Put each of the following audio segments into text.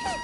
Yes!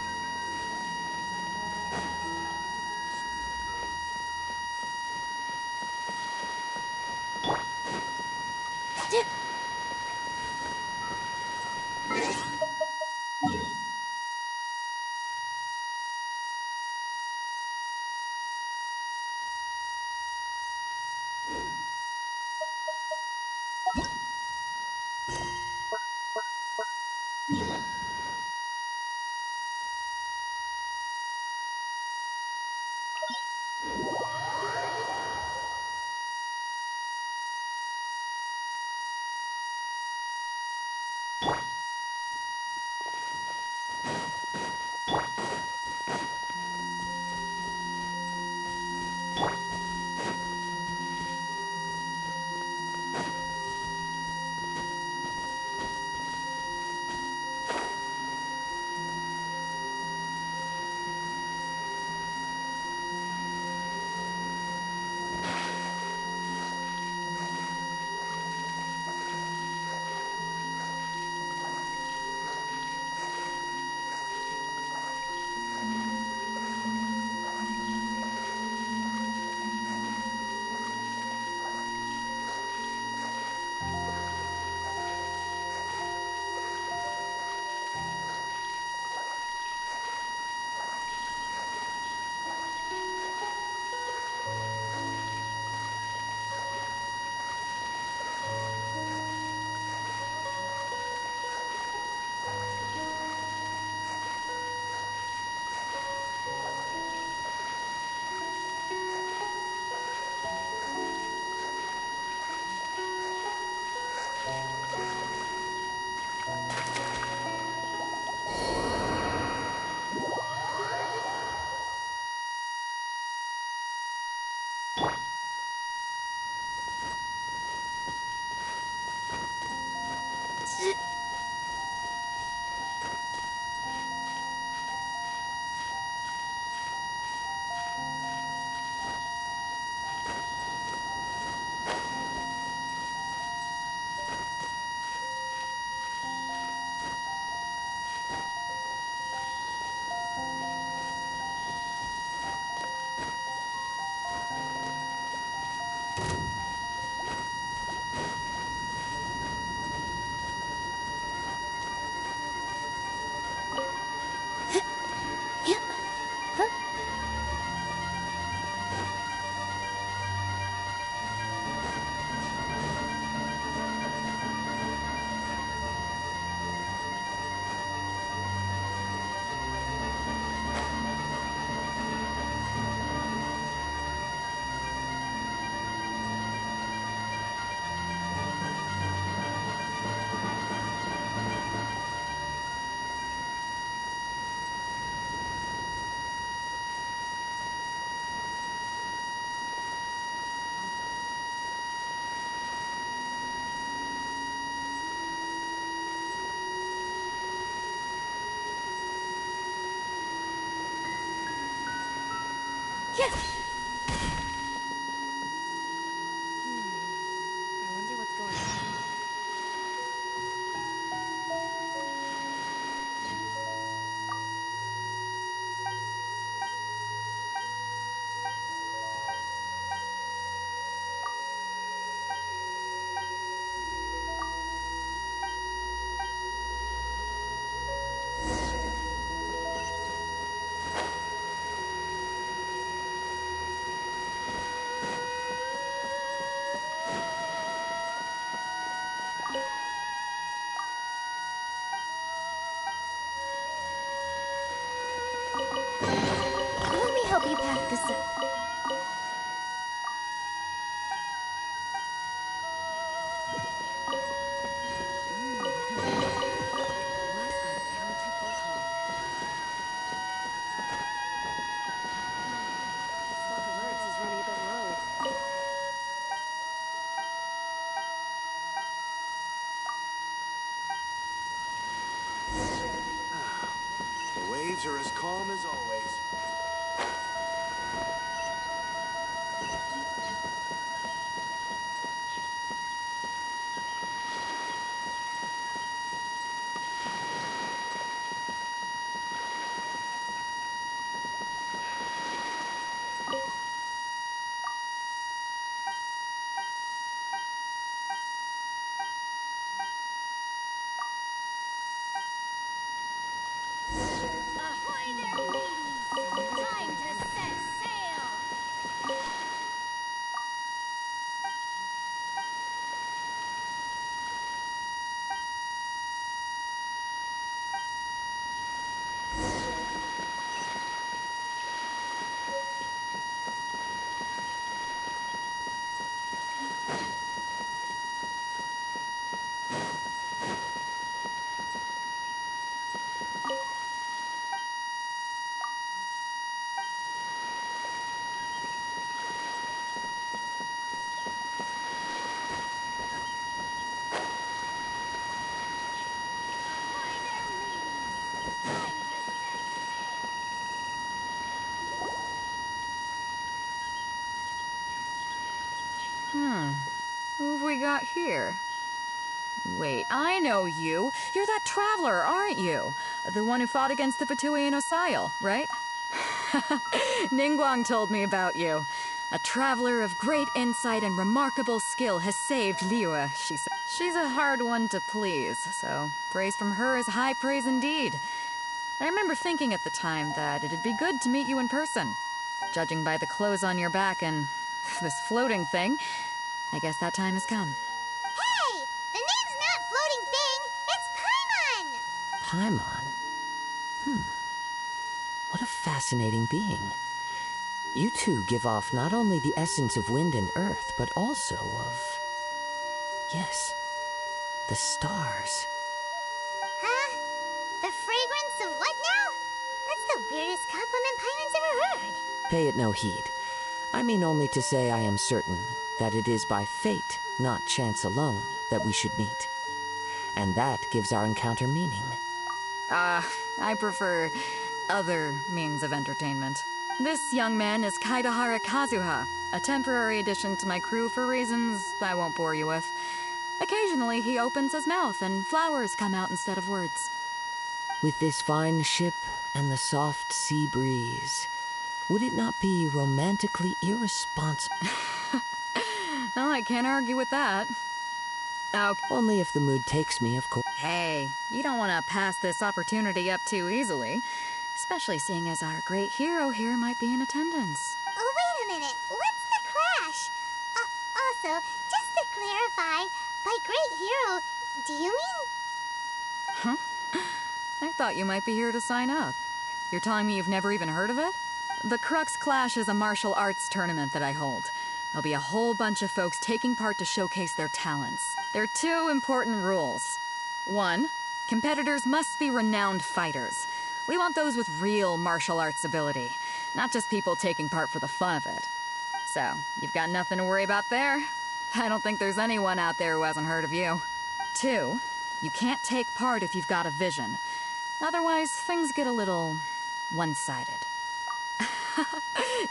I wonder what's going on. Let me help you pack this up. What a bountiful haul. Stock of herbs is running a bit low. The waves are as calm as always. Who have we got here? Wait, I know you. You're that traveler, aren't you? The one who fought against the Fatui and Osile, right? Ningguang told me about you. A traveler of great insight and remarkable skill has saved Liyue, she said. She's a hard one to please, so praise from her is high praise indeed. I remember thinking at the time that it'd be good to meet you in person. Judging by the clothes on your back and this floating thing, I guess that time has come. Hey! The name's not Floating Thing, it's Paimon! Paimon? What a fascinating being. You two give off not only the essence of wind and earth, but also of... yes, the stars. Huh? The fragrance of what now? That's the weirdest compliment Paimon's ever heard. Pay it no heed. I mean only to say I am certain that it is by fate, not chance alone, that we should meet. And that gives our encounter meaning. I prefer other means of entertainment. This young man is Kaidahara Kazuha, a temporary addition to my crew for reasons I won't bore you with. Occasionally he opens his mouth and flowers come out instead of words. With this fine ship and the soft sea breeze, would it not be romantically irresponsible? No, I can't argue with that. Oh, Only if the mood takes me, of course. hey, you don't want to pass this opportunity up too easily. Especially seeing as our great hero here might be in attendance. Oh, wait a minute. What's the crash? Also, just to clarify, by great hero, do you mean... Huh? I thought you might be here to sign up. You're telling me you've never even heard of it? The Crux Clash is a martial arts tournament that I hold. There'll be a whole bunch of folks taking part to showcase their talents. There are two important rules. One, competitors must be renowned fighters. We want those with real martial arts ability, not just people taking part for the fun of it. So, you've got nothing to worry about there. I don't think there's anyone out there who hasn't heard of you. Two, you can't take part if you've got a vision. Otherwise, things get a little one-sided.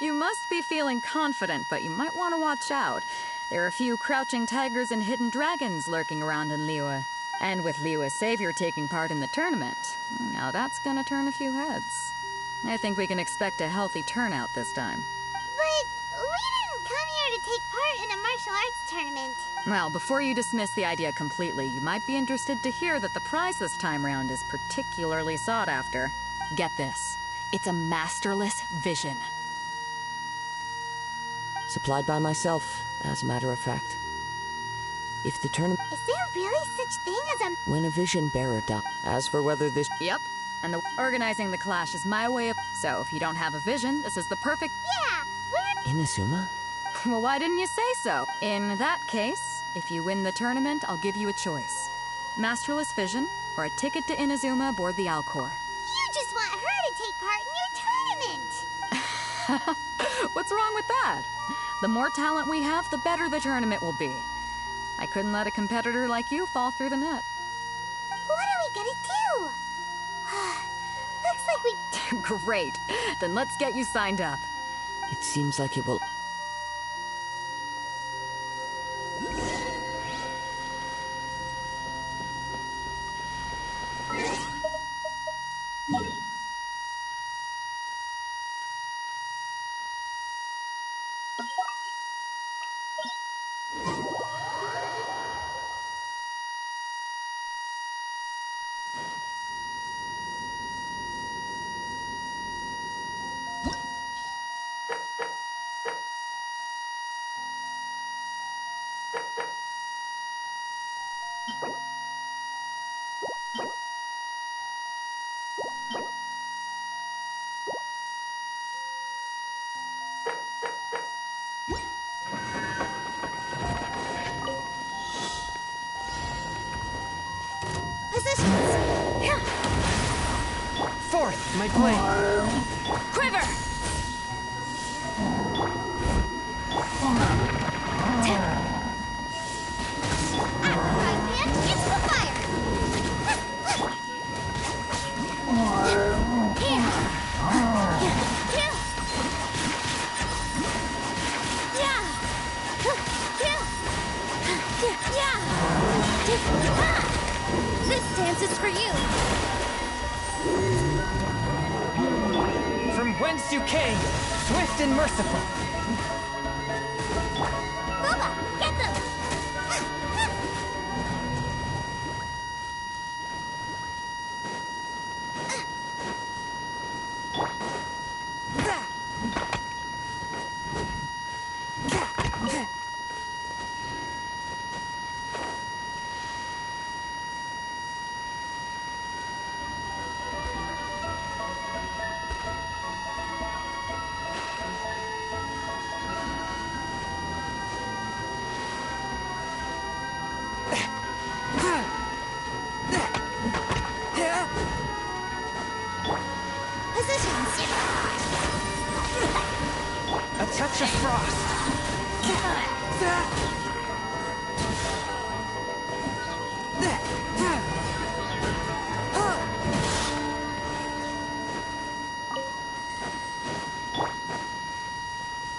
You must be feeling confident, but you might want to watch out. There are a few crouching tigers and hidden dragons lurking around in Liyue. And with Liyue's savior taking part in the tournament, now that's gonna turn a few heads. I think we can expect a healthy turnout this time. But we didn't come here to take part in a martial arts tournament. Well, before you dismiss the idea completely, you might be interested to hear that the prize this time round is particularly sought after. Get this. It's a masterless vision. Supplied by myself, as a matter of fact. If the tournament... Is there really such thing as a... When a vision bearer dies. As for whether this... Yep. And organizing the clash is my way of... So, if you don't have a vision, this is the perfect... Yeah, we're... Inazuma? Well, why didn't you say so? In that case, if you win the tournament, I'll give you a choice. Masterless vision, or a ticket to Inazuma aboard the Alcor. You just want her to take part in your tournament! What's wrong with that? The more talent we have, the better the tournament will be. I couldn't let a competitor like you fall through the net. What are we gonna do? Looks like we... Great. Then let's get you signed up. It seems like it will... Forth, my blade! Quiver! Right, man, it's the fire! whence you came, swift and merciful. Booba, get them! Positions! A touch of frost.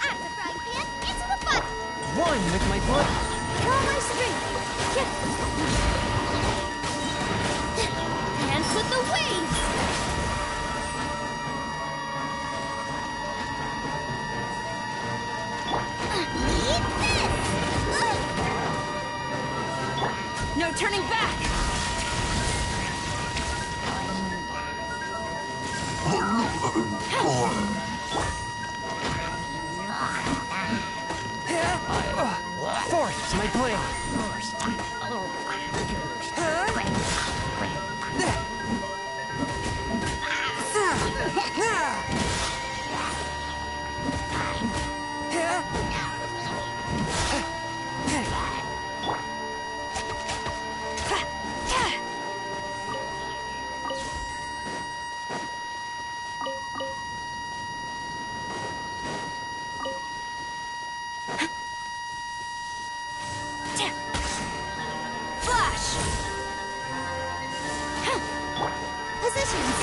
Out of the frying pan, into the butter! One with my blood. Draw my strength! Dance with the waves! Eat this! No turning back! Forth, my blade. Flash! Positions!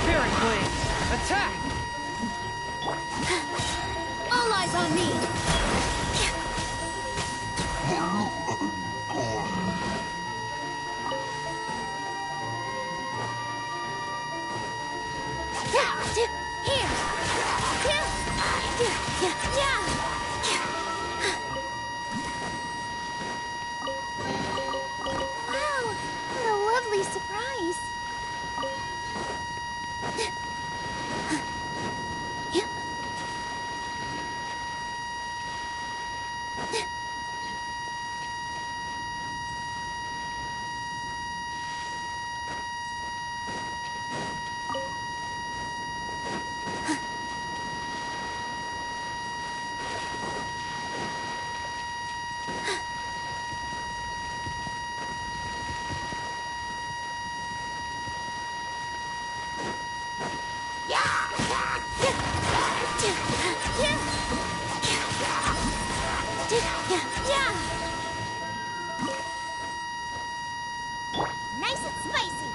Spirit blade. Attack. All eyes on me! Here! Wow, what a lovely surprise! Nice and spicy!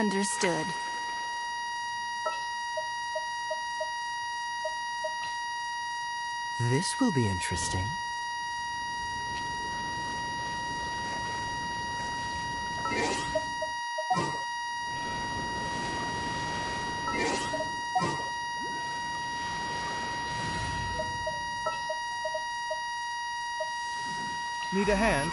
Understood. This will be interesting. Need a hand?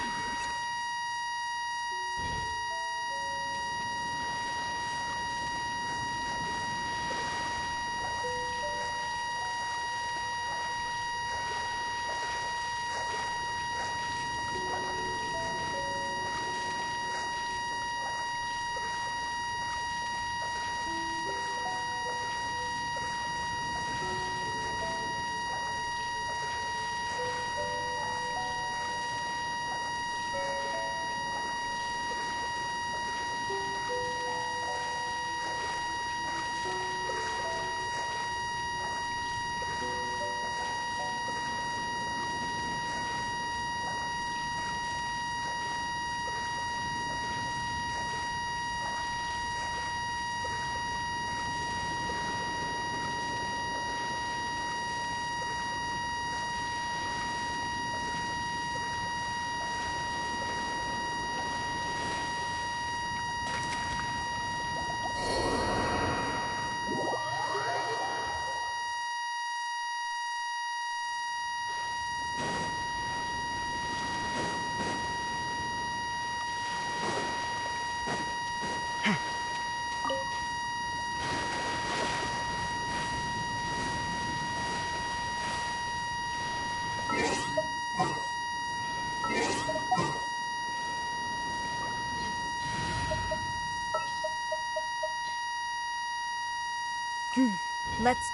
Let's...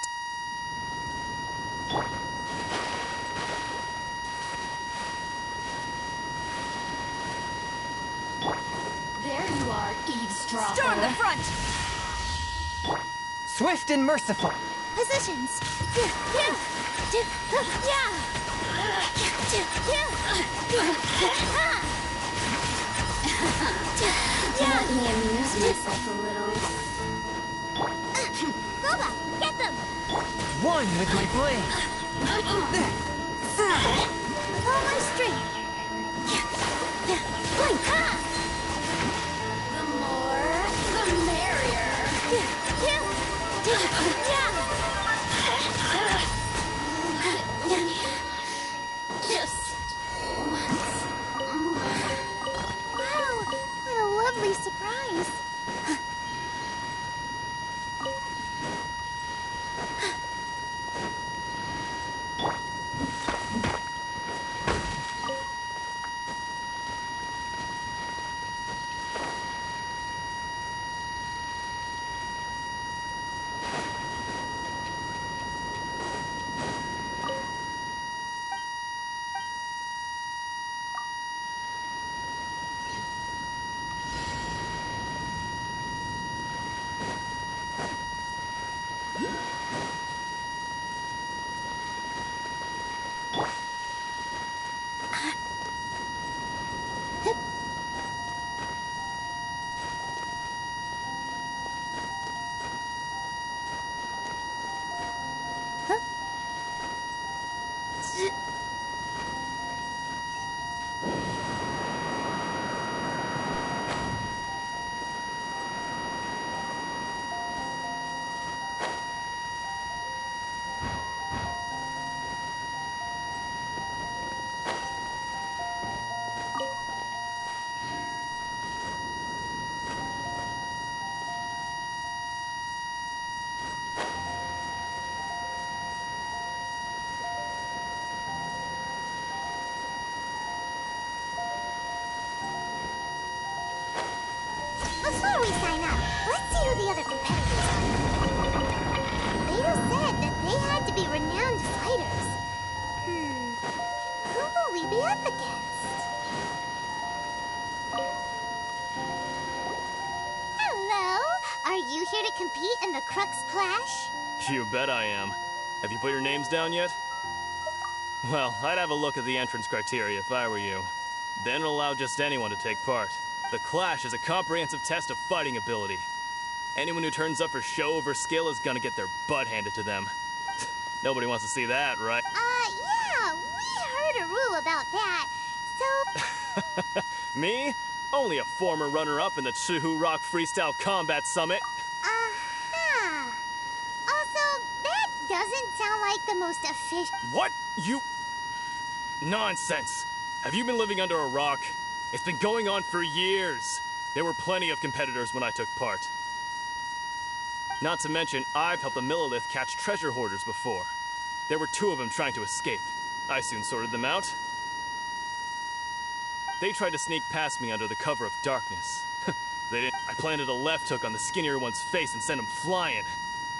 There you are, eavesdropper. Storm the front! Swift and merciful. Positions. Let me amuse myself a little. Boba, get them! One with my blade. With all my strength. The more, the merrier. Just once more. Wow, what a lovely surprise. Before we sign up, let's see who the other competitors are. Beto said that they had to be renowned fighters. Who will we be up against? Hello! Are you here to compete in the Crux Clash? You bet I am. Have you put your names down yet? Well, I'd have a look at the entrance criteria if I were you. Then allow just anyone to take part. The Clash is a comprehensive test of fighting ability. Anyone who turns up for show over skill is gonna get their butt handed to them. Nobody wants to see that, right? Yeah, we heard a rule about that. So, Me? Only a former runner-up in the Chihu Rock Freestyle Combat Summit. uh-huh. Also, that doesn't sound like the most official. What? You... Nonsense. Have you been living under a rock? It's been going on for years. There were plenty of competitors when I took part. Not to mention, I've helped the Millilith catch treasure hoarders before. There were 2 of them trying to escape. I soon sorted them out. They tried to sneak past me under the cover of darkness. They didn't. I planted a left hook on the skinnier one's face and sent him flying.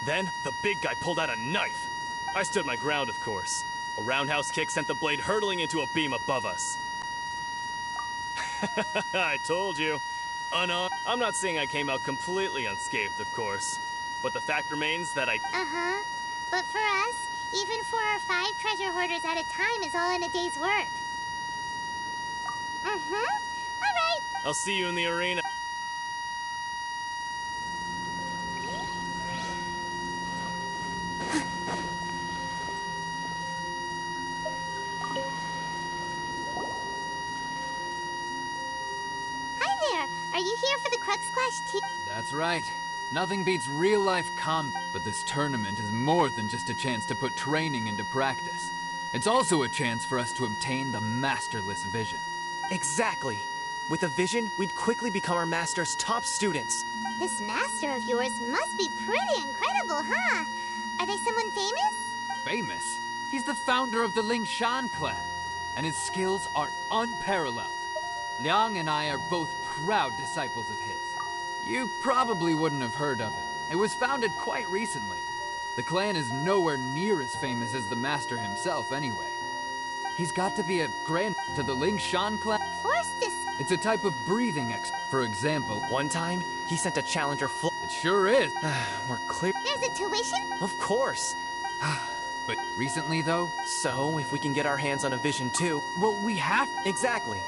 Then, the big guy pulled out a knife. I stood my ground, of course. A roundhouse kick sent the blade hurtling into a beam above us. I told you. I'm not saying I came out completely unscathed, of course. But the fact remains that I... Uh-huh. But for us, even 4 or 5 treasure hoarders at a time is all in a day's work. Mm-hmm. All right. I'll see you in the arena. Hi there. Are you here for the Crux Clash team? That's right. Nothing beats real-life combat, but this tournament is more than just a chance to put training into practice. It's also a chance for us to obtain the masterless vision. Exactly. With a vision, we'd quickly become our master's top students. This master of yours must be pretty incredible, huh? Are they someone famous? Famous? He's the founder of the Lingshan clan, and his skills are unparalleled. Liang and I are both proud disciples of his. You probably wouldn't have heard of it. It was founded quite recently. The clan is nowhere near as famous as the master himself anyway. He's got to be a grand to the Lingshan clan. Force this. It's a type of breathing for example. One time, he sent a challenger It sure is. We're clear. There's a tuition? Of course. But recently though? So, if we can get our hands on a vision too... Well, we have... Exactly.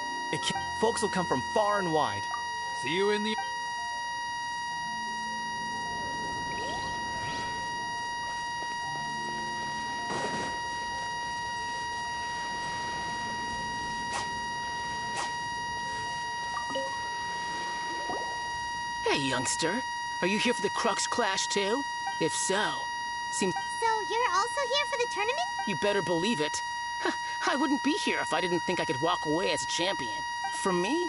Folks will come from far and wide. See you in the... Hey, youngster. Are you here for the Crux Clash, too? If so, seems... So you're also here for the tournament? You better believe it. I wouldn't be here if I didn't think I could walk away as a champion. For me,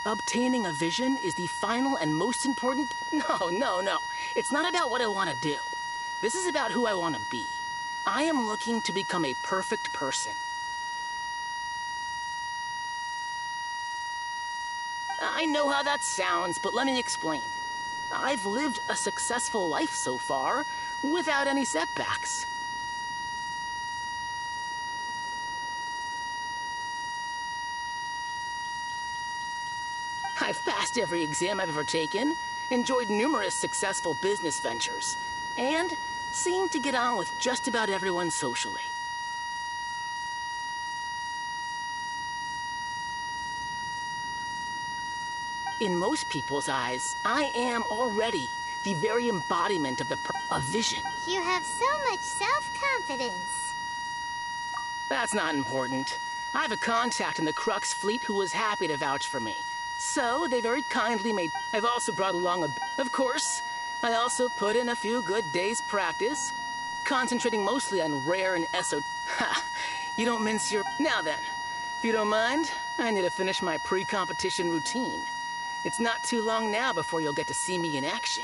obtaining a vision is the final and most important... No. It's not about what I want to do. This is about who I want to be. I am looking to become a perfect person. I know how that sounds, but let me explain. I've lived a successful life so far, without any setbacks. I've passed every exam I've ever taken, enjoyed numerous successful business ventures, and seemed to get on with just about everyone socially. In most people's eyes, I am already the very embodiment of a vision. You have so much self-confidence. That's not important. I have a contact in the Crux fleet who was happy to vouch for me. So they very kindly made... I've also brought along a... Of course, I also put in a few good days' practice, concentrating mostly on rare and Ha! You don't mince your... Now then, if you don't mind, I need to finish my pre-competition routine. It's not too long now before you'll get to see me in action.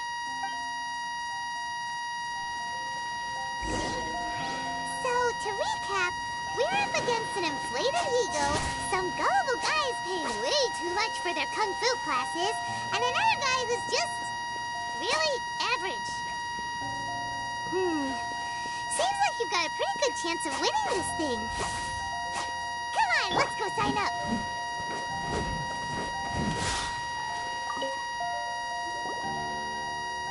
So, to recap, we're up against an inflated ego, some gullible guys paying way too much for their kung fu classes, and another guy who's just... really average. Seems like you've got a pretty good chance of winning this thing. Come on, let's go sign up.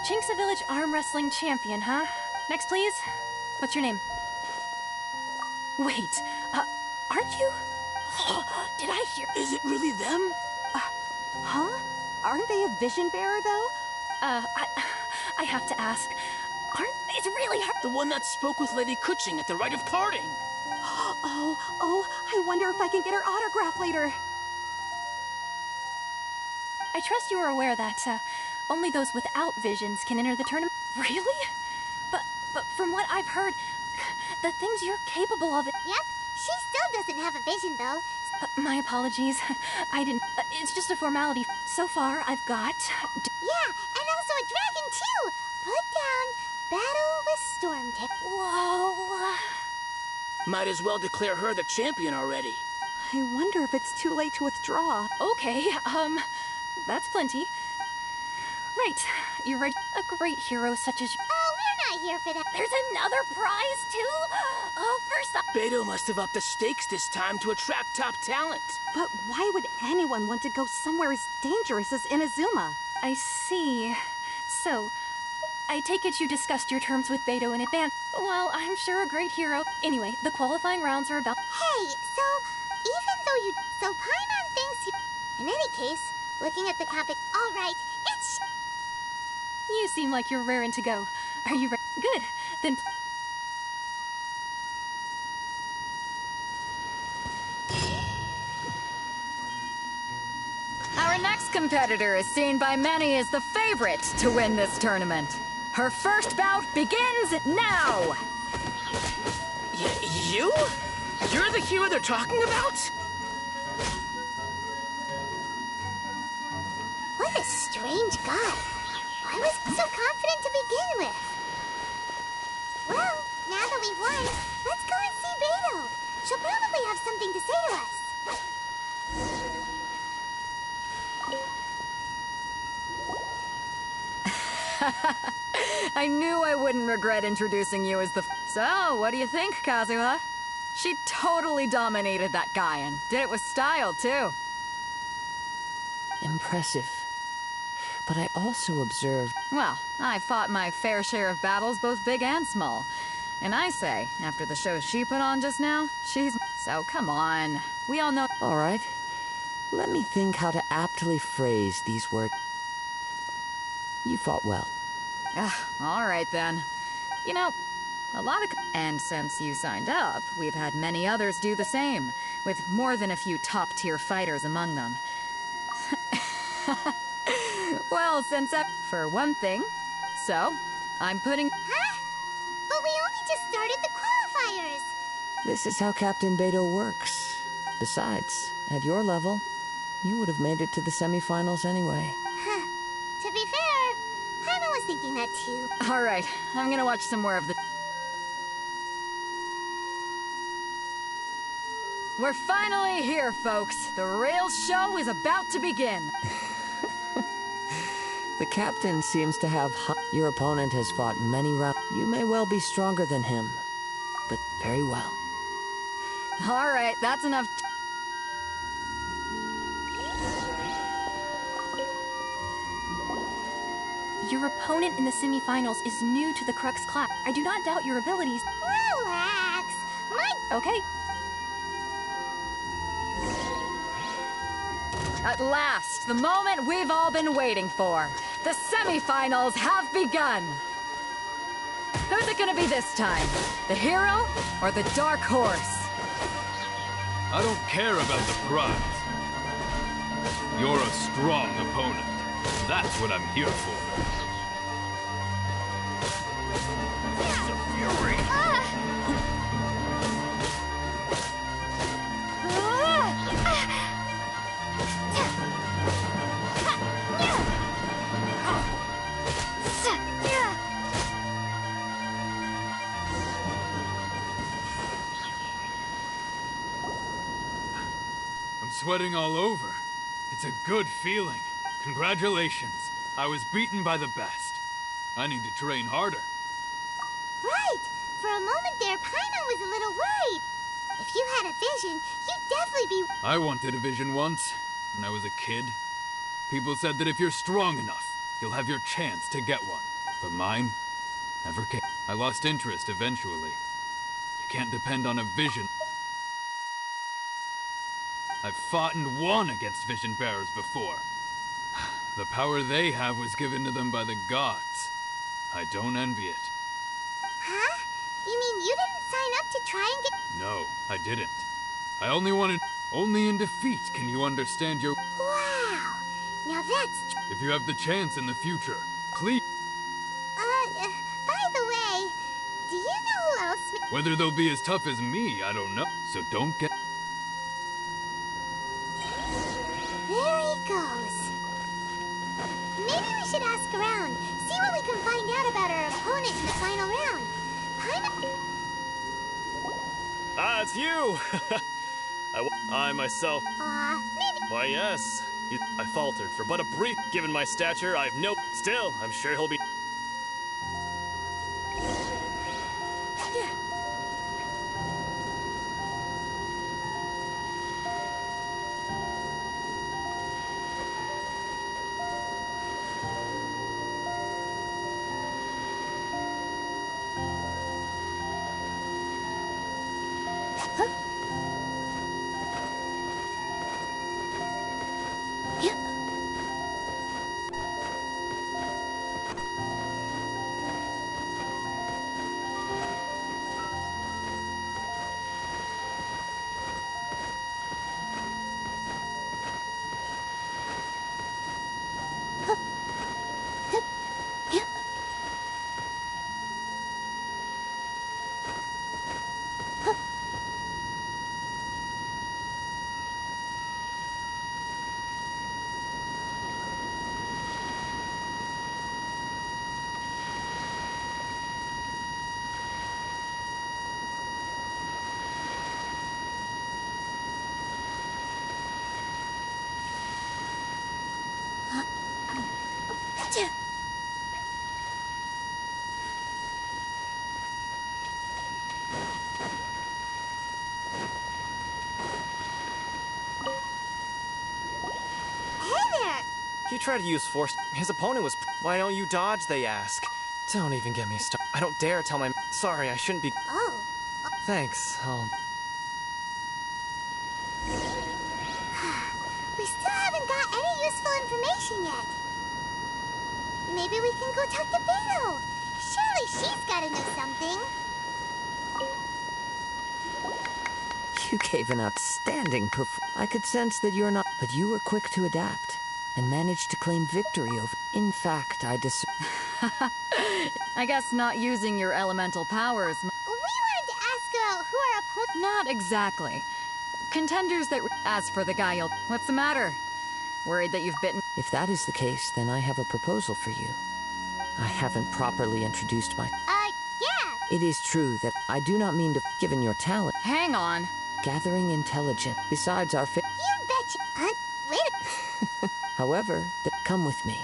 Chinksa Village Arm Wrestling Champion, huh? Next, please. What's your name? Wait, aren't you? Did I hear? Is it really them? Huh? Aren't they a vision bearer, though? I have to ask. It's really hard. The one that spoke with Lady Kuching at the rite of parting. Oh, I wonder if I can get her autograph later. I trust you are aware that, only those without visions can enter the tournament. Really? But from what I've heard, the things you're capable of... Yep, she still doesn't have a vision, though. My apologies. I didn't... it's just a formality. So far, I've got... Yeah, and also a dragon, too! Put down Battle with Stormtip. Whoa... Might as well declare her the champion already. I wonder if it's too late to withdraw. Okay, that's plenty. Right, you're ready. A great hero such as... Oh, we're not here for that. There's another prize, too? Oh, first up... Beto must have upped the stakes this time to attract top talent. But why would anyone want to go somewhere as dangerous as Inazuma? I see. So, I take it you discussed your terms with Beto in advance. Well, I'm sure a great hero. Anyway, the qualifying rounds are about... Hey, so, even though you... So Paimon thinks you... In any case, looking at the topic... Alright, it's... You seem like you're raring to go. Are you ready? Good. Then... Our next competitor is seen by many as the favorite to win this tournament. Her first bout begins now! You? You're the hero they're talking about? What a strange guy. Why was he so confident to begin with? Well, now that we've won, let's go and see Beto. She'll probably have something to say to us. I knew I wouldn't regret introducing you as the... So, what do you think, Kazuha? She totally dominated that guy and did it with style, too. Impressive. But I also observed... Well, I fought my fair share of battles, both big and small. And I say, after the show she put on just now, she's... So, come on. We all know... All right. Let me think how to aptly phrase these words. You fought well. All right, then. You know, a lot of... And since you signed up, we've had many others do the same, with more than a few top-tier fighters among them. Well, since that... For one thing, so, I'm putting... Huh? But we only just started the qualifiers. This is how Captain Beto works. Besides, at your level, you would have made it to the semifinals anyway. Huh. To be fair, Paimon was thinking that too. All right, I'm gonna watch some more of the... We're finally here, folks. The real show is about to begin. The captain seems to have... Your opponent has fought many rounds. You may well be stronger than him, but very well. All right, that's enough... Your opponent in the semifinals is new to the Crux class. I do not doubt your abilities. Relax. Okay. At last, the moment we've all been waiting for. The semifinals have begun. Who's it gonna be this time? The hero or the dark horse? I don't care about the prize. You're a strong opponent. That's what I'm here for. The fury! I'm sweating all over. It's a good feeling. Congratulations. I was beaten by the best. I need to train harder. Right. For a moment there, Paimon was a little worried. If you had a vision, you'd definitely be... I wanted a vision once, when I was a kid. People said that if you're strong enough, you'll have your chance to get one. But mine never came. I lost interest eventually. You can't depend on a vision. I've fought and won against vision bearers before. The power they have was given to them by the gods. I don't envy it. Huh? You mean you didn't sign up to try and get... No, I didn't. I only wanted... Only in defeat can you understand your... Wow! Now that's... If you have the chance in the future, please... by the way, do you know who else... Whether they'll be as tough as me, I don't know. So don't get... There he goes. Maybe we should ask around, see what we can find out about our opponent in the final round. Ah, it's you! I myself... maybe... Why, yes. I faltered for but a brief... Given my stature, I've no... Still, I'm sure he'll be... He tried to use force. His opponent was... Why don't you dodge, they ask. Don't even get me started. I don't dare tell my... Sorry, I shouldn't be... Oh. Thanks, We still haven't got any useful information yet. Maybe we can go talk to Beto. Surely she's gotta know something. You gave an outstanding I could sense that you're not... But you were quick to adapt and managed to claim victory over... In fact, I guess not using your elemental powers... We wanted to ask about who our opponent... Not exactly. Contenders that... As for the guy you'll... What's the matter? Worried that you've bitten... If that is the case, then I have a proposal for you. I haven't properly introduced my... yeah! It is true that I do not mean to... Given your talent... Hang on. Gathering intelligence. Besides our... You betcha! Wait a... However, come with me.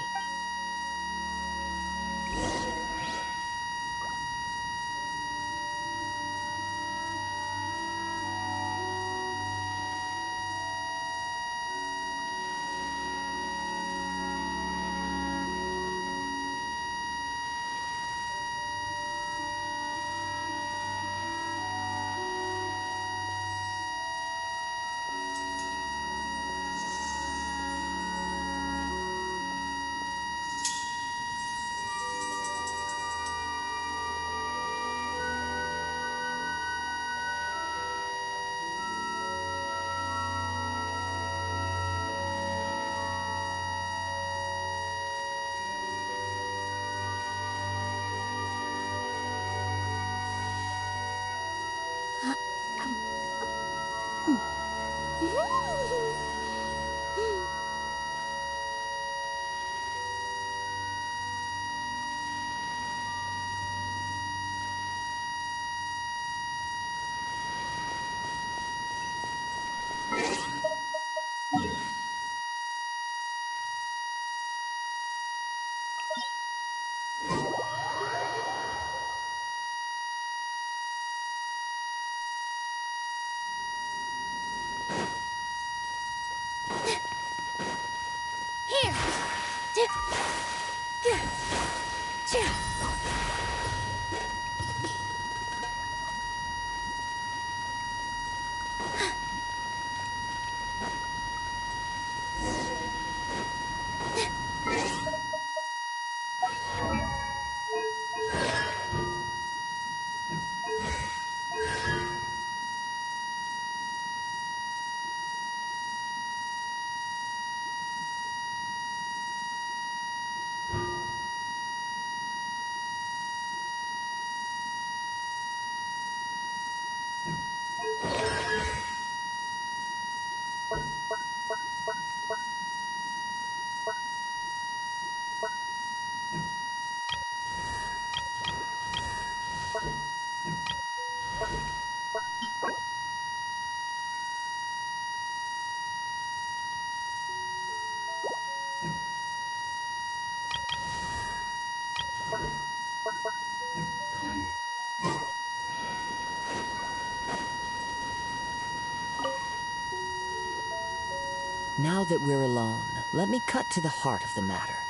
Now that we're alone, let me cut to the heart of the matter.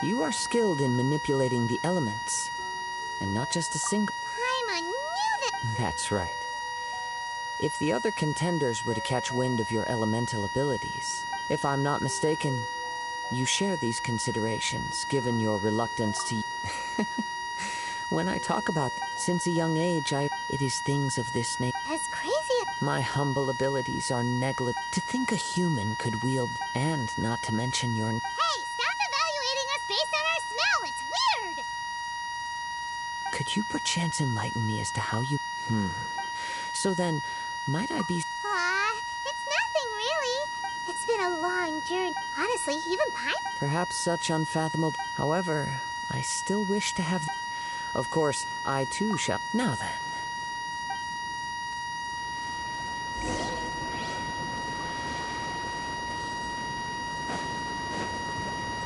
You are skilled in manipulating the elements, and not just a single... Paimon knew that... That's right. If the other contenders were to catch wind of your elemental abilities, if I'm not mistaken, you share these considerations, given your reluctance to... When I talk about... Since a young age, it is things of this nature. As crazy as... My humble abilities are negligible. To think a human could wield... And not to mention your... Hey, stop evaluating us based on our smell! It's weird! Could you perchance enlighten me as to how you... So then, might I be... It's nothing, really. It's been a long journey. Honestly, even Paimon... Perhaps such unfathomable... However, I still wish to have... Of course, I too shall... Now then.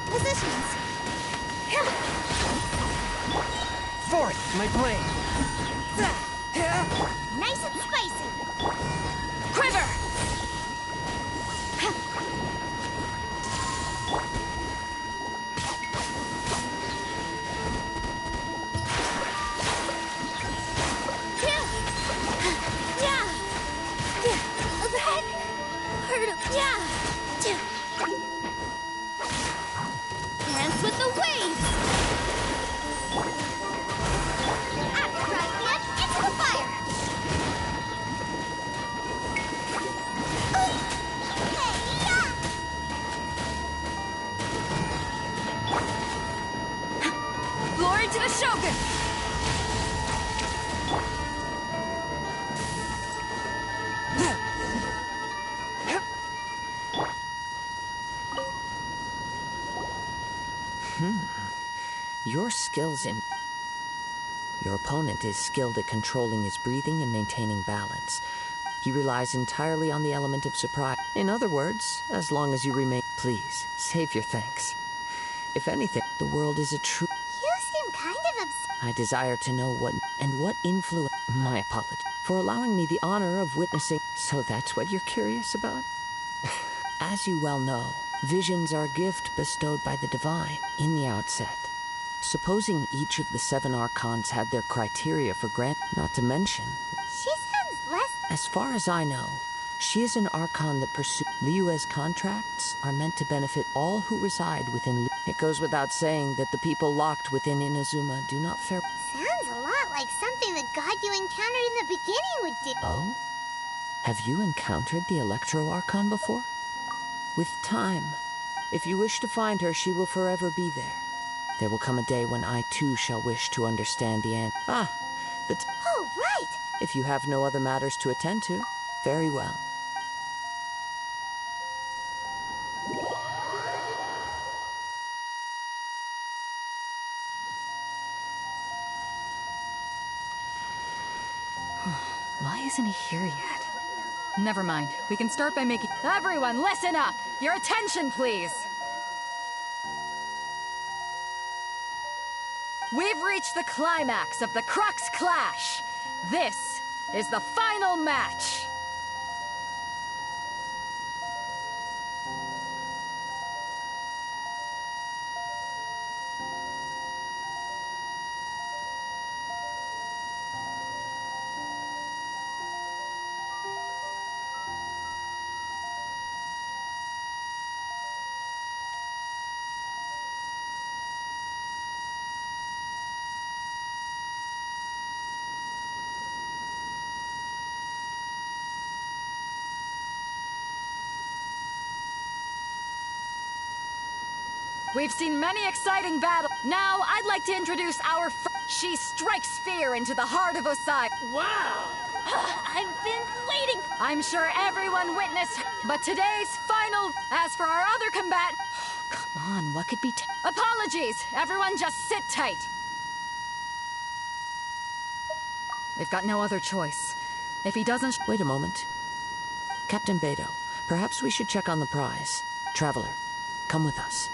Positions. Forth, my blade! Nice and spicy. Quiver! Dance with the waves! After into the fire! Glory to the Shogun! Your skills in... Your opponent is skilled at controlling his breathing and maintaining balance. He relies entirely on the element of surprise. In other words, as long as you remain... Please, save your thanks. If anything, the world is a true... You seem kind of I desire to know what... And what influence... My apology. For allowing me the honor of witnessing... So that's what you're curious about? As you well know, visions are a gift bestowed by the divine in the outset. Supposing each of the 7 archons had their criteria for grant, not to mention... She sounds less... As far as I know, she is an archon that pursues... Liyue's contracts are meant to benefit all who reside within... It goes without saying that the people locked within Inazuma do not fare... Sounds a lot like something the god you encountered in the beginning would do. Oh? Have you encountered the Electro Archon before? With time, if you wish to find her, she will forever be there. There will come a day when I too shall wish to understand the answer. Oh, right! If you have no other matters to attend to, very well. Why isn't he here yet? Never mind. We can start by making... Everyone, listen up! Your attention, please! We've reached the climax of the Crux Clash! This is the final match! We've seen many exciting battles. Now, I'd like to introduce our She strikes fear into the heart of Osai. Wow! I've been waiting. I'm sure everyone witnessed her. But today's final... As for our other combatant... Come on, what could be... Apologies! Everyone just sit tight. They've got no other choice. If he doesn't... Wait a moment. Captain Beidou, perhaps we should check on the prize. Traveler, come with us.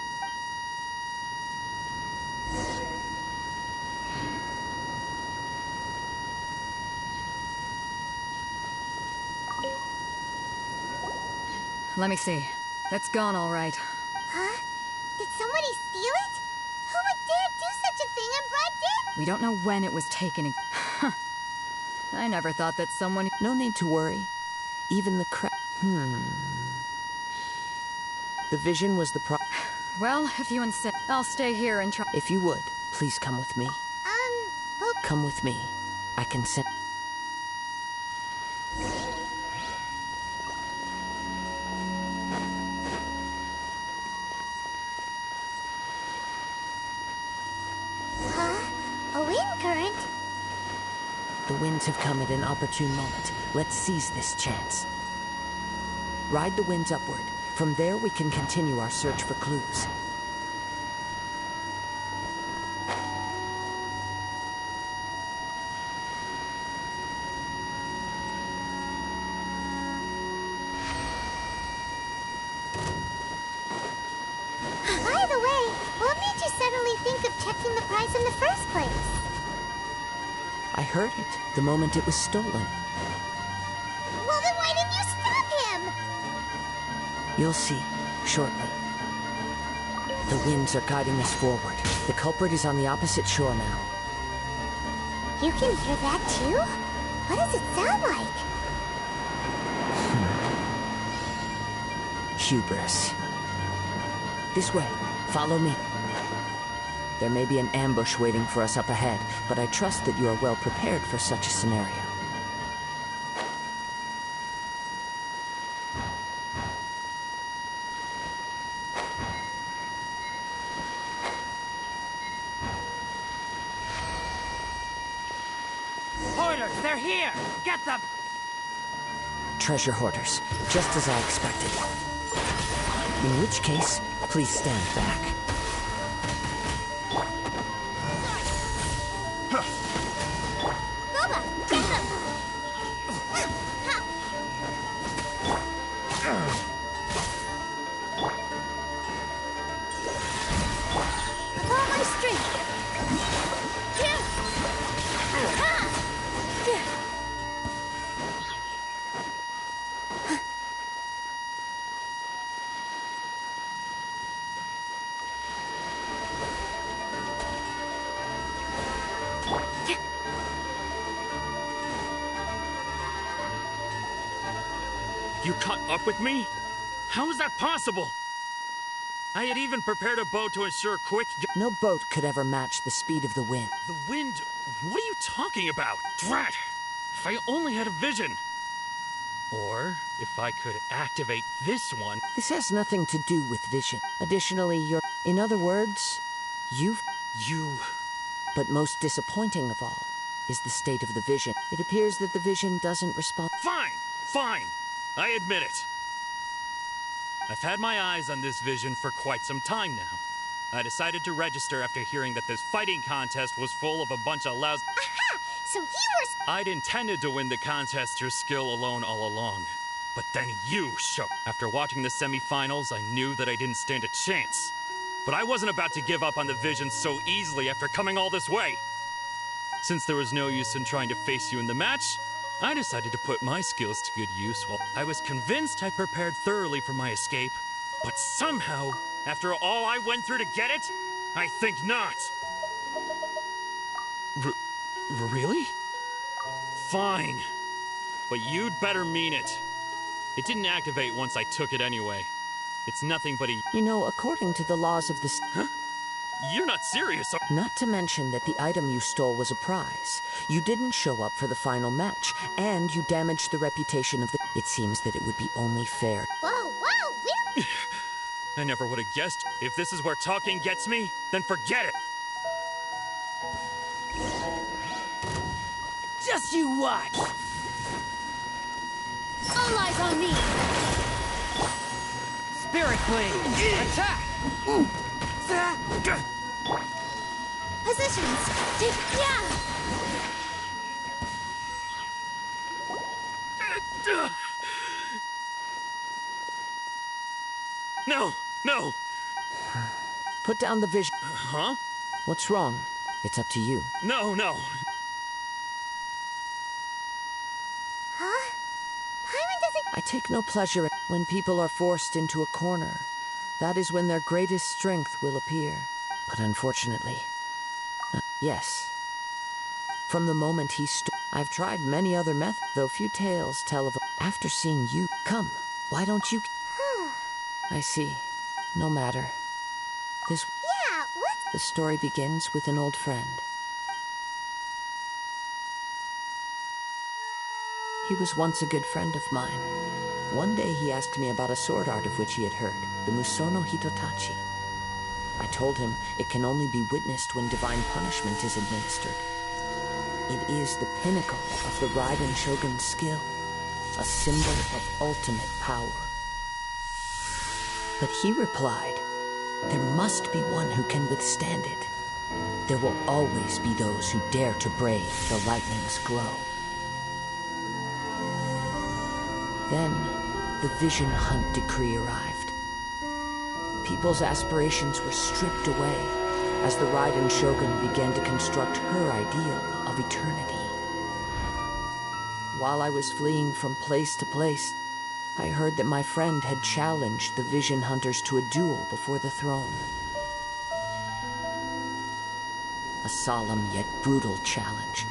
Let me see. It's gone all right. Huh? Did somebody steal it? Who would dare do such a thing in broad day? We don't know when it was taken. I never thought that someone... No need to worry. Even the The vision was the Well, if you insist, I'll stay here and try... If you would, please come with me. But... Come with me. I can send... Huh? A wind current? The winds have come at an opportune moment. Let's seize this chance. Ride the winds upward. From there, we can continue our search for clues. By the way, what made you suddenly think of checking the prize in the first place? I heard it the moment it was stolen. Well, then why didn't you stop him? You'll see, shortly. The winds are guiding us forward. The culprit is on the opposite shore now. You can hear that too? What does it sound like? Hubris. This way. Follow me. There may be an ambush waiting for us up ahead, but I trust that you are well prepared for such a scenario. Hoarders, they're here! Get them! Treasure hoarders, just as I expected. In which case, please stand back. Boba, get them! With all my strength. You caught up with me? How is that possible? I had even prepared a boat to ensure quick... No boat could ever match the speed of the wind. The wind? What are you talking about? Drat! If I only had a vision. Or if I could activate this one... This has nothing to do with vision. Additionally, you're... In other words, you've... You... But most disappointing of all is the state of the vision. It appears that the vision doesn't respond... Fine! Fine! I admit it. I've had my eyes on this vision for quite some time now. I decided to register after hearing that this fighting contest was full of a bunch of lousy... Aha! So you were... I'd intended to win the contest through skill alone all along. But then you showed... After watching the semifinals, I knew that I didn't stand a chance. But I wasn't about to give up on the vision so easily after coming all this way. Since there was no use in trying to face you in the match, I decided to put my skills to good use. While I was convinced I prepared thoroughly for my escape, but somehow, after all I went through to get it, I think not. Really? Fine. But you'd better mean it. It didn't activate once I took it anyway. It's nothing but a... You know, according to the laws of the... Huh? You're not serious, are... Not to mention that the item you stole was a prize. You didn't show up for the final match, and you damaged the reputation of the... It seems that it would be only fair. Whoa, we're... I never would have guessed. If this is where talking gets me, then forget it. Just you watch! All eyes on me! Spirit Blade! Attack! Positions! Take... Yeah! No! No! Put down the vision. Huh? What's wrong? It's up to you. No, no. Huh? Paimon doesn't... I take no pleasure when people are forced into a corner. That is when their greatest strength will appear. But unfortunately, yes. From the moment he I've tried many other methods, though few tales tell of... After seeing you... Come, why don't you... I see. No matter. This... Yeah, what? The story begins with an old friend. He was once a good friend of mine. One day he asked me about a sword art of which he had heard, the Musono Hitotachi. I told him it can only be witnessed when divine punishment is administered. It is the pinnacle of the Raiden Shogun's skill, a symbol of ultimate power. But he replied, there must be one who can withstand it. There will always be those who dare to brave the lightning's glow. Then, the Vision Hunt decree arrived. People's aspirations were stripped away as the Raiden Shogun began to construct her ideal of eternity. While I was fleeing from place to place, I heard that my friend had challenged the Vision Hunters to a duel before the throne. A solemn yet brutal challenge.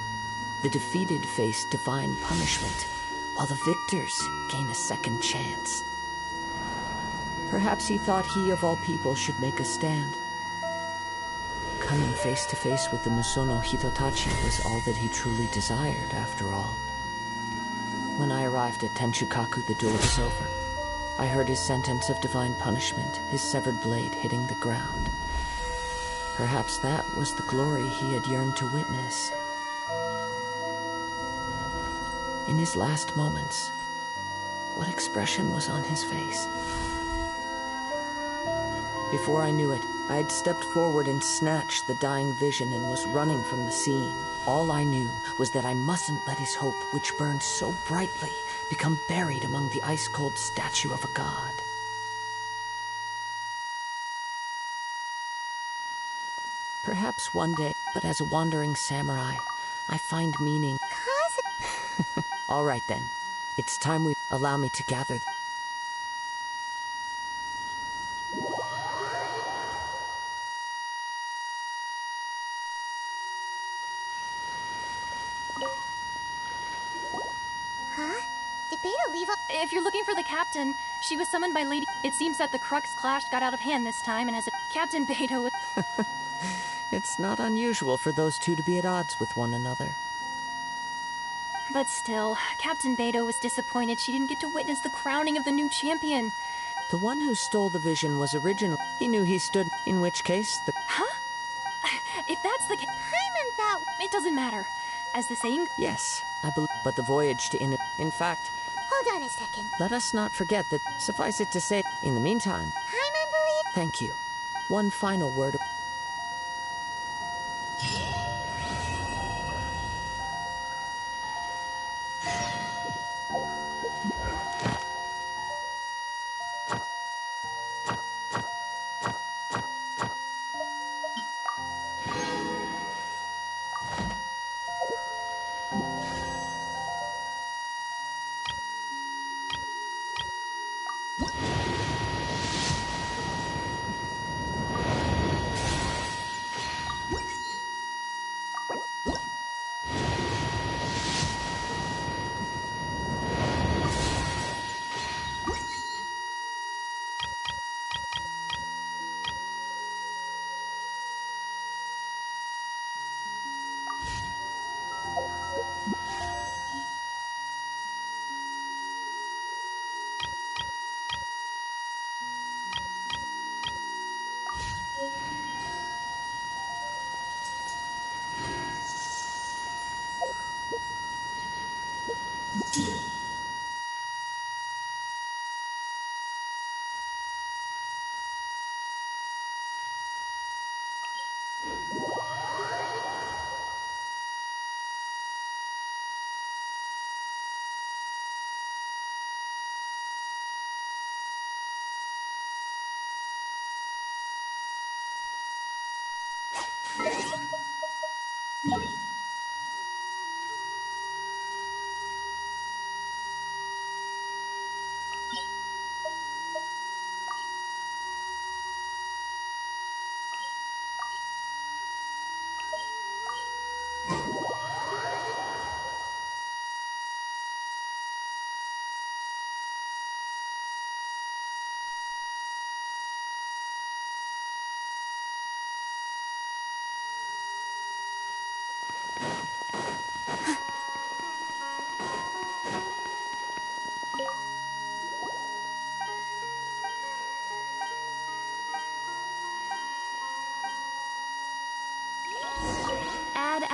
The defeated face divine punishment, while the victors gain a second chance. Perhaps he thought he of all people should make a stand. Coming face to face with the Musono Hitotachi was all that he truly desired, after all. When I arrived at Tenchukaku, the duel was over. I heard his sentence of divine punishment, his severed blade hitting the ground. Perhaps that was the glory he had yearned to witness. In his last moments, what expression was on his face? Before I knew it, I had stepped forward and snatched the dying vision and was running from the scene. All I knew was that I mustn't let his hope, which burned so brightly, become buried among the ice-cold statue of a god. Perhaps one day, but as a wandering samurai, I find meaning. All right then. It's time we allow me to gather. Huh? Did Beta leave? If you're looking for the captain, she was summoned by Lady... It seems that the Crux clash got out of hand this time and has a... Captain Beto was... It's not unusual for those two to be at odds with one another. But still, Captain Beto was disappointed she didn't get to witness the crowning of the new champion. The one who stole the vision was original. He knew he stood, in which case the... Huh? If that's the case... Paimon thought... It doesn't matter. As the saying... Yes, I believe... But the voyage to In fact... Hold on a second. Let us not forget that, suffice it to say, in the meantime... Paimon believed... Thank you. One final word...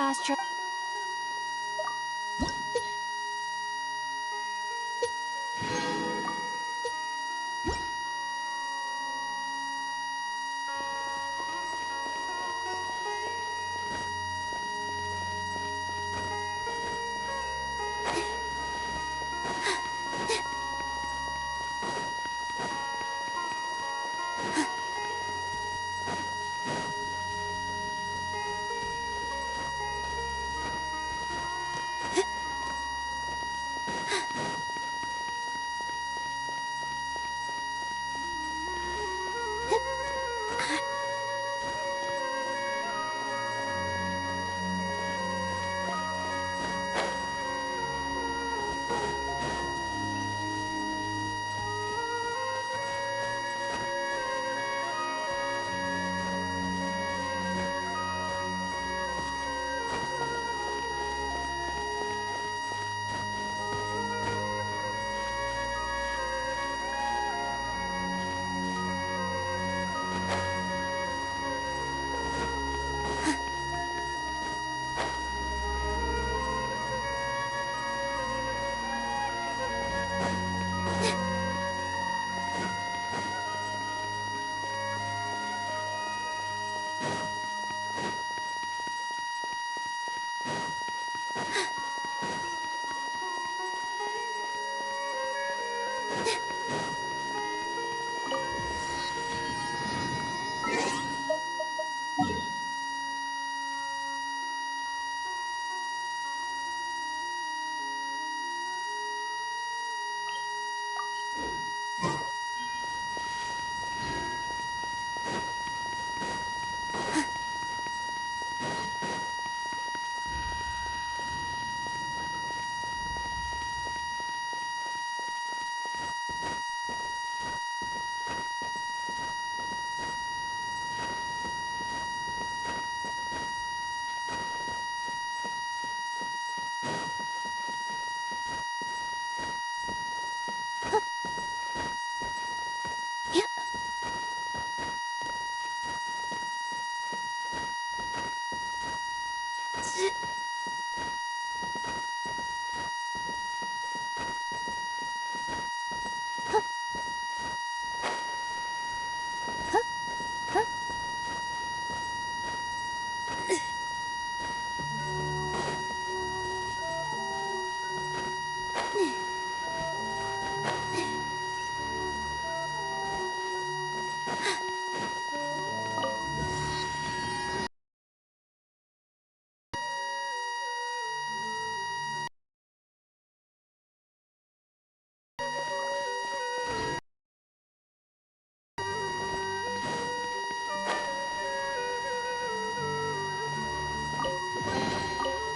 Astra.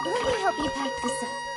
Let me help you pack this up.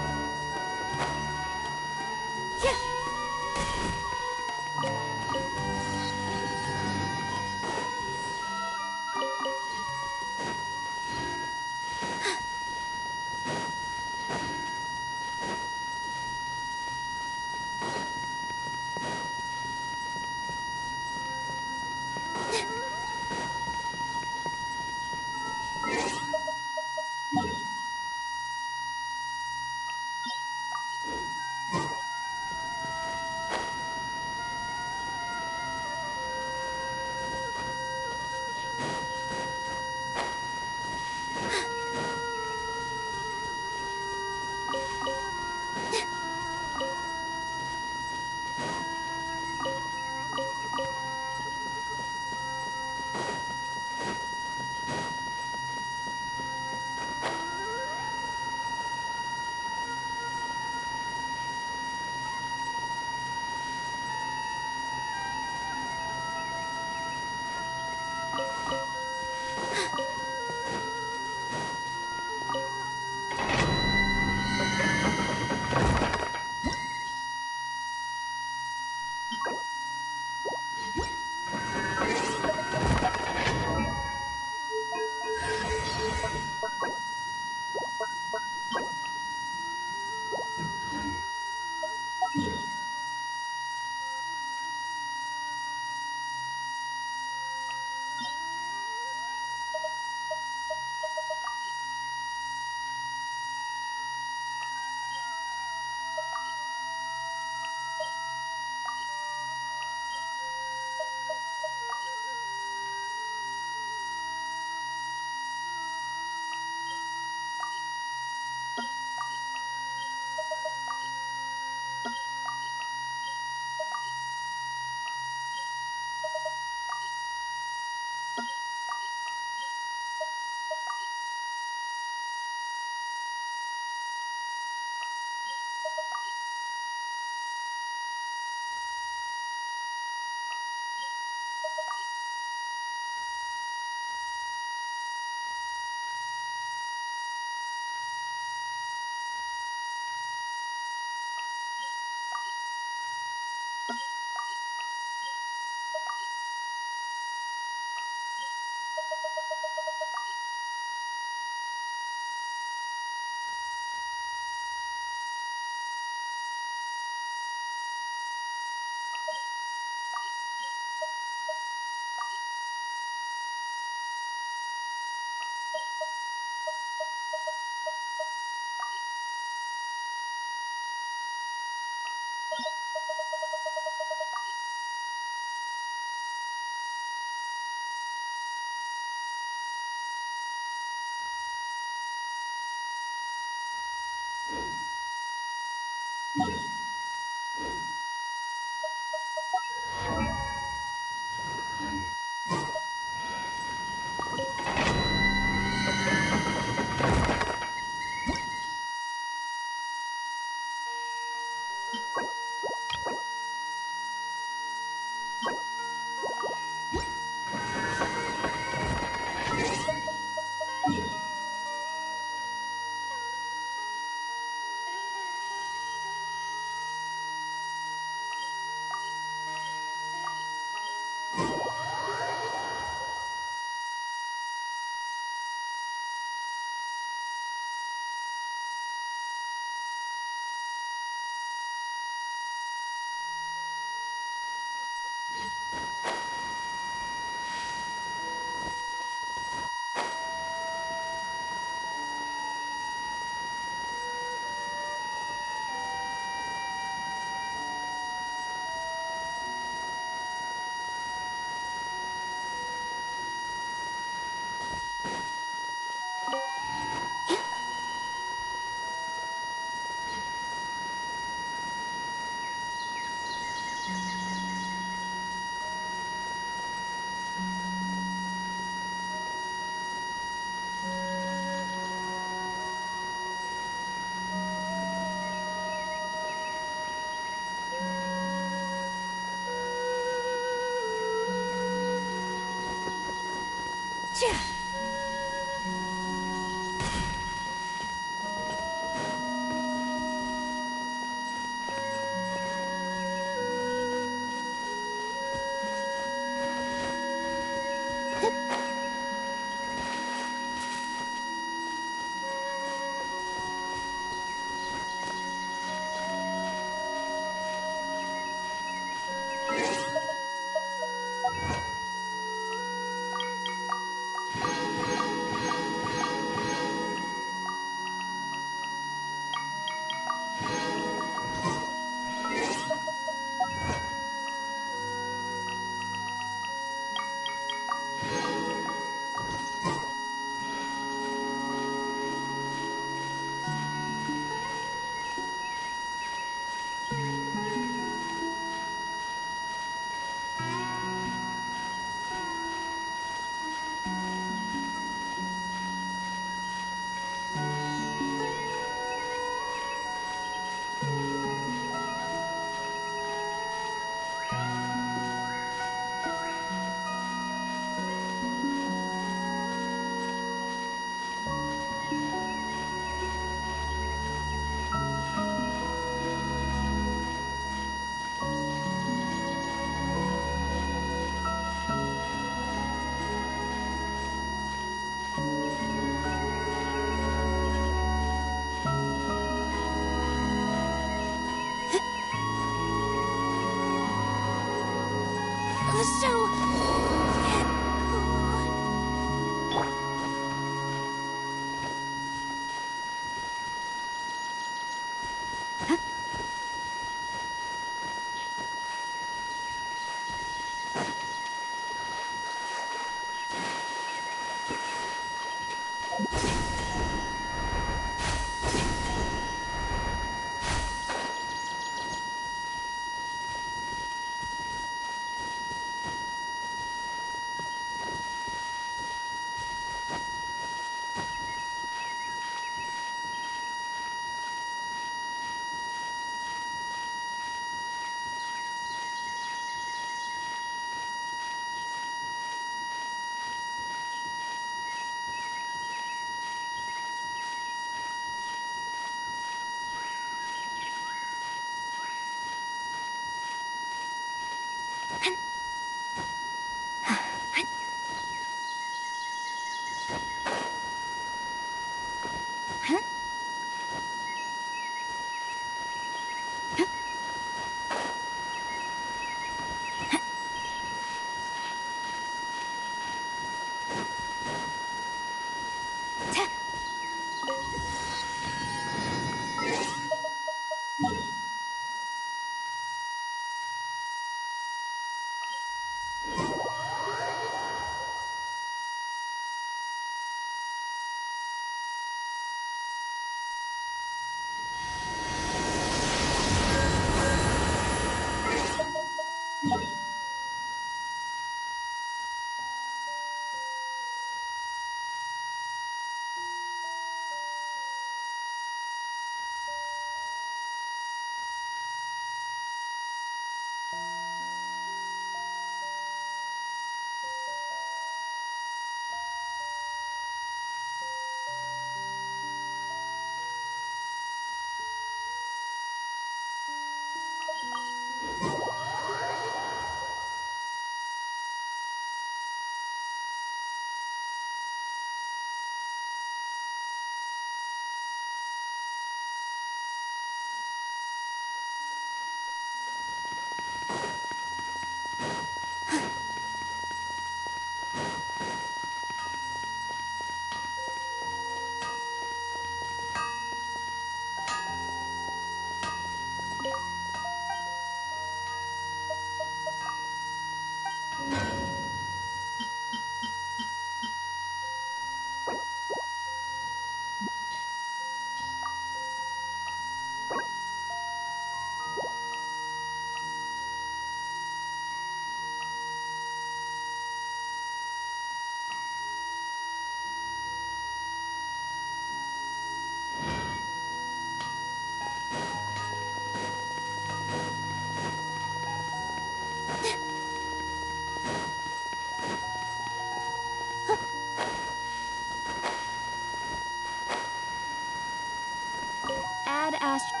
Dad asked...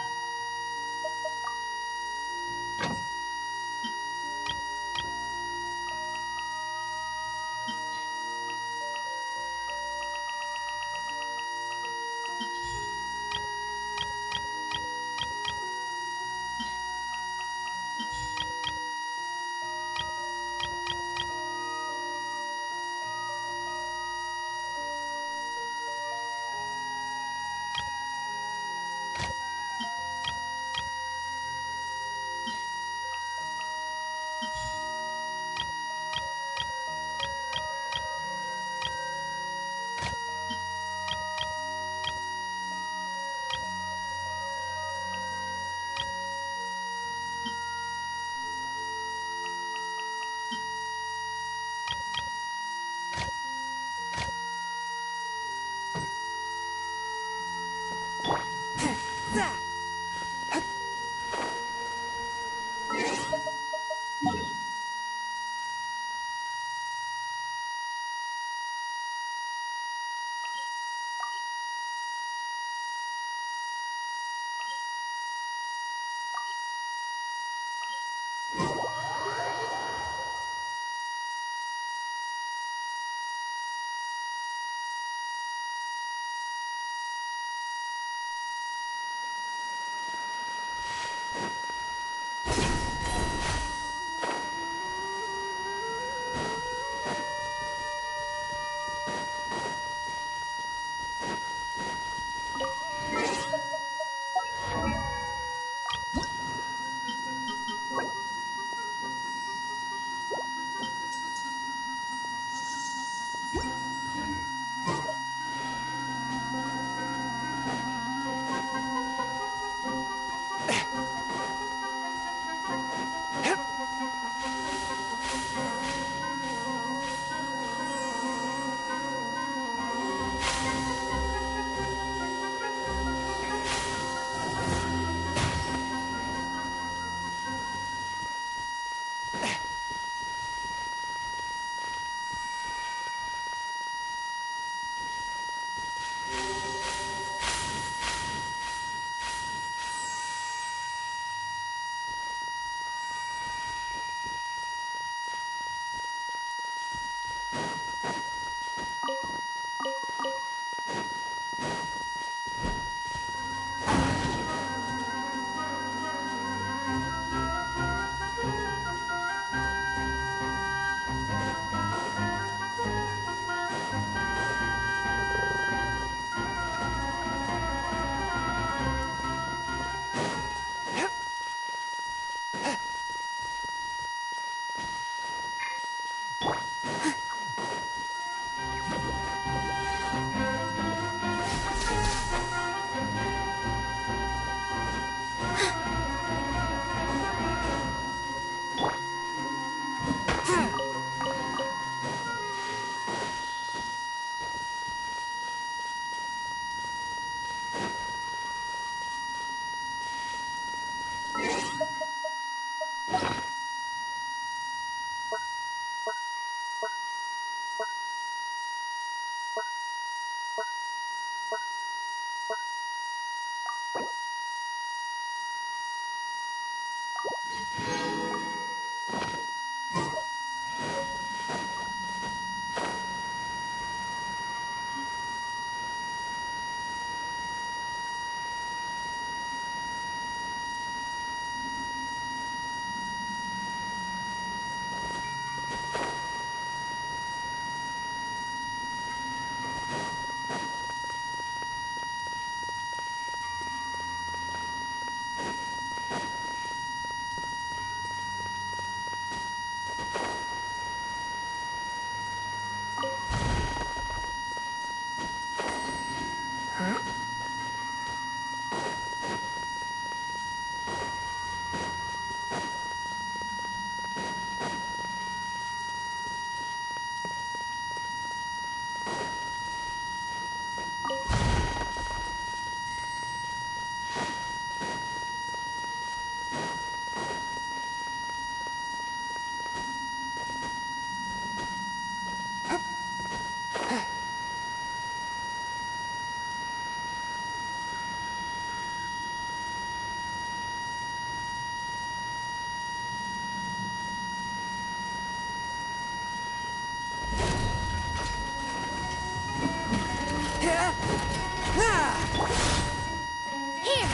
Here!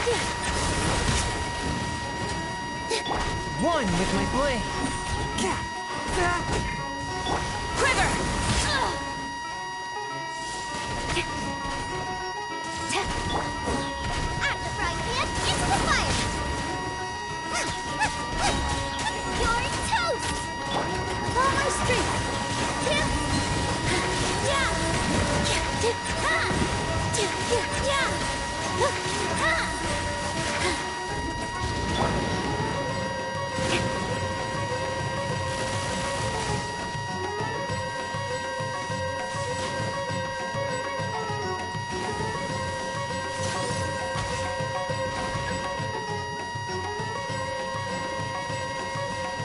Yeah! One with my blade. Quiver! Out of the frying pan, into the fire! You're toast! With all my strength!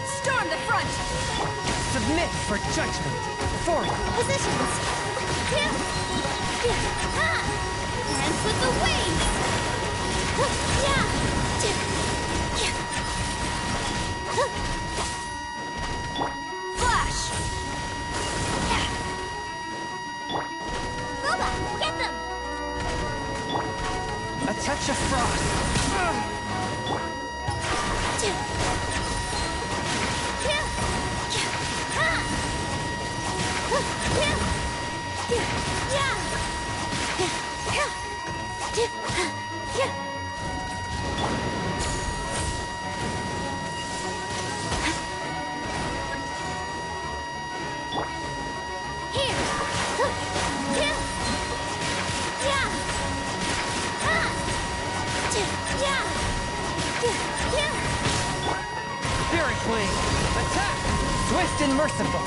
Storm the front! Submit for judgment. Forward. Positions! Dance with the waves! Flash! Boba, get them! A touch of frost. Spirit Blade. Attack! Swift and merciful.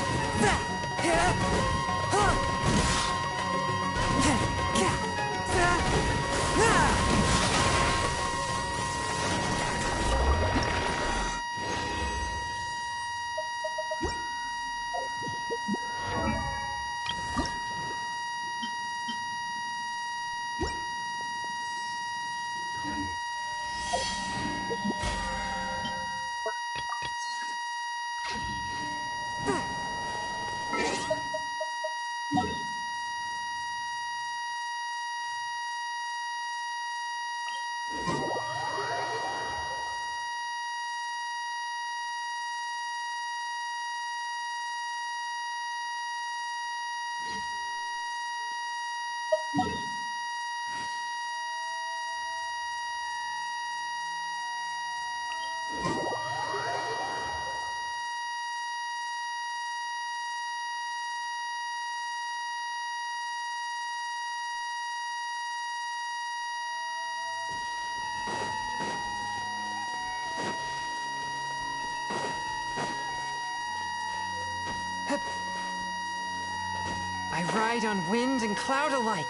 I ride on wind and cloud alike.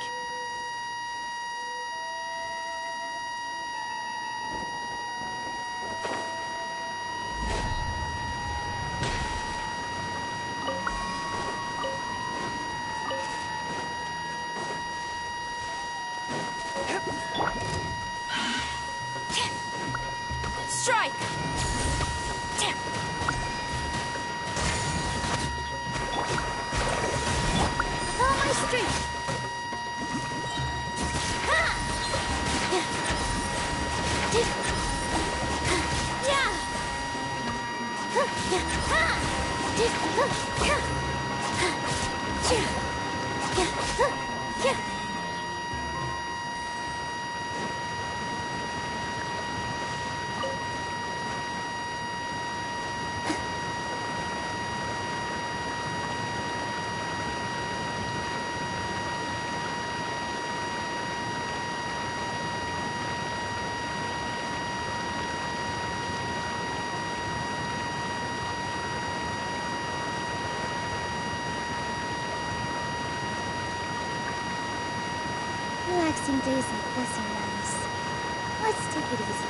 Strike! All my strength! Relaxing days like this are nice. Let's take it easy.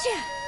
Gotcha!